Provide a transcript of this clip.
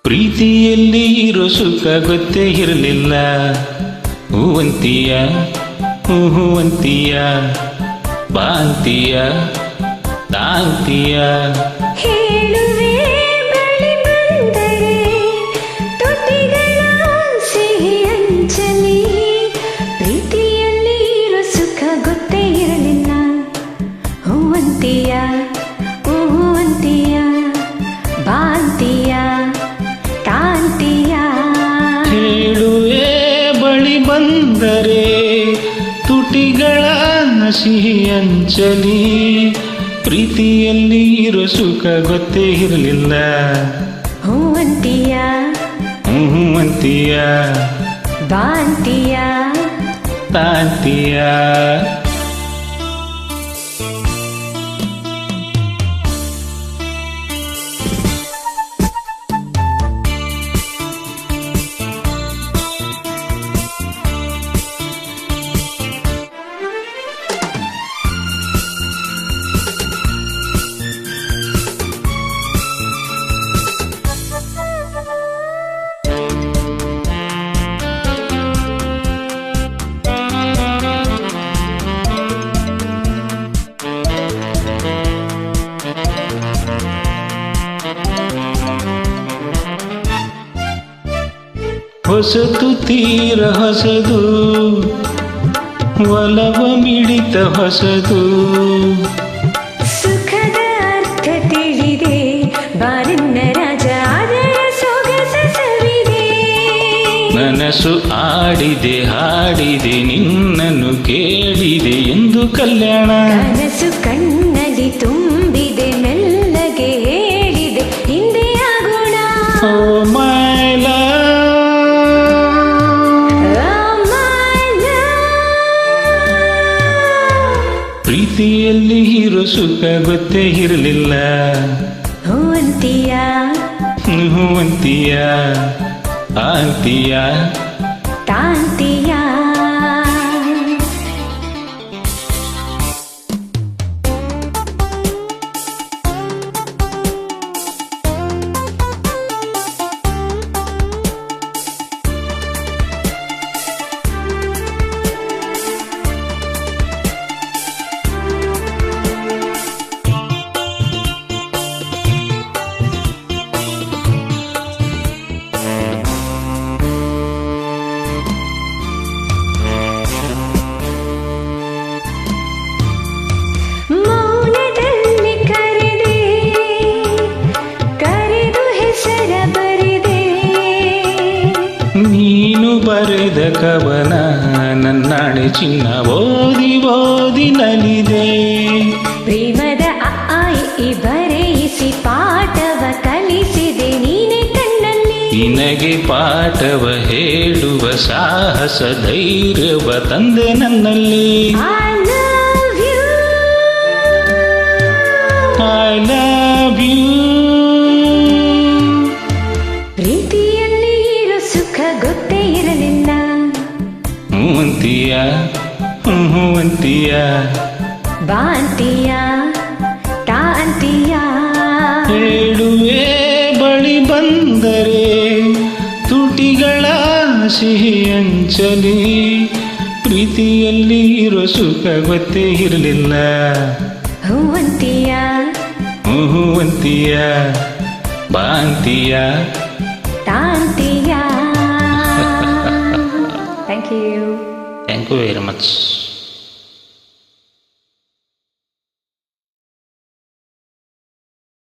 ಪ್ರೀತಿಯಲ್ಲಿ ಇರೋ ಸುಖ ಗೊತ್ತೇ ಇರಲಿಲ್ಲ. ಹೂವಂತೀಯ ಹೂವಂತೀಯ ಬಾಂತೀಯ ತಾಂತೀಯ ಹೇಳುವೆ ಬಳಿ ಬಂದರೆ ತುಟಿಗಳ ಸಿಹಿ ಅಂಚಲಿ. ಪ್ರೀತಿಯಲ್ಲಿ ಇರೋ ಸುಖ ಗೊತ್ತೇ ಇರಲಿಲ್ಲ. ಹೂವಂತೀಯ ಹೂವಂತೀಯ ಬಾಂತೀಯ ತಾಂತೀಯ. ಹೇಳುವೆ ಬಳಿ ಬಂದರೆ ತುಟಿಗಳ ಸಿಹಿ ಅಂಚಲಿ. ಪ್ರೀತಿಯಲ್ಲಿ ಇರೋ ಸುಖ ಗೊತ್ತೇ ಇರಲಿಲ್ಲ. ಹೂವಂತೀಯ ಹೂವಂತೀಯ ಬಾಂತೀಯ ತಾಂತೀಯ. ಹೊಸತು ತೀರ ಹೊಸದು, ಒಲವ ಮಿಡಿತ ಹೊಸದು. ಸುಖದ ಅರ್ಥ ತಿಳಿದೆ ಬಾರನ್ನ ರಾಜ ಅದರ ಸೊಗಸ ಸವಿದೆ. ನನಸು ಆಡಿದೆ ಹಾಡಿದೆ ನಿನ್ನನ್ನು ಕೇಳಿದೆ ಎಂದು ಕಲ್ಯಾಣ. ಕನಸು ಕಣ್ಣಲ್ಲಿ ತುಂಬಿದೆ ಮೆಲ್ಲಗೆ ಹೇಳಿದೆ ಹಿಂದೆ ಆಗೋಣ. ಓ ಮೈ ಲವ್. ಪ್ರೀತಿಯಲ್ಲಿ ಇರೋ ಸುಖ ಗೊತ್ತೇ ಇರಲಿಲ್ಲ. ಹೂವಂತೀಯ ಹೂವಂತೀಯ ಆಂತೀಯ ತಾಂತೀಯ. ನೀನು ಬರೆದ ಕವನ ನನ್ನಾಣೆ ಚಿನ್ನ ಓದಿ ಓದಿ ನಲಿದೆ. ಪ್ರೇಮದ ಈ ಬರೆಯಿಸಿ ಪಾಠವ ಕಲಿಸಿದೆ ನೀನೆ ಕಣ್ಣಲ್ಲಿ. ನಿನಗೆ ಪಾಠವ ಹೇಳುವ ಸಾಹಸ ಧೈರ್ಯವ ತಂದೆ ನನ್ನಲ್ಲಿ. I love you. ಪ್ರೀತಿಯಲ್ಲಿ ಇರೋ ಸುಖ ಗೊತ್ತೇ ಇರಲಿಲ್ಲ. ಹೂವಂತೀಯ ಹೂವಂತೀಯ ಬಾಂತೀಯ ತಾಂತೀಯ. ಹೇಳುವೆ ಬಳಿ ಬಂದರೆ ತುಟಿಗಳ ಸಿಹಿ ಅಂಚಲಿ. ಪ್ರೀತಿಯಲ್ಲಿ ಇರೋ ಸುಖ ಗೊತ್ತೇ ಇರಲಿಲ್ಲ. ಹೂವಂತೀಯ ಹೂವಂತೀಯ ಬಾಂತೀಯ ತಾಂತೀಯ. Thank you. Thank you very much.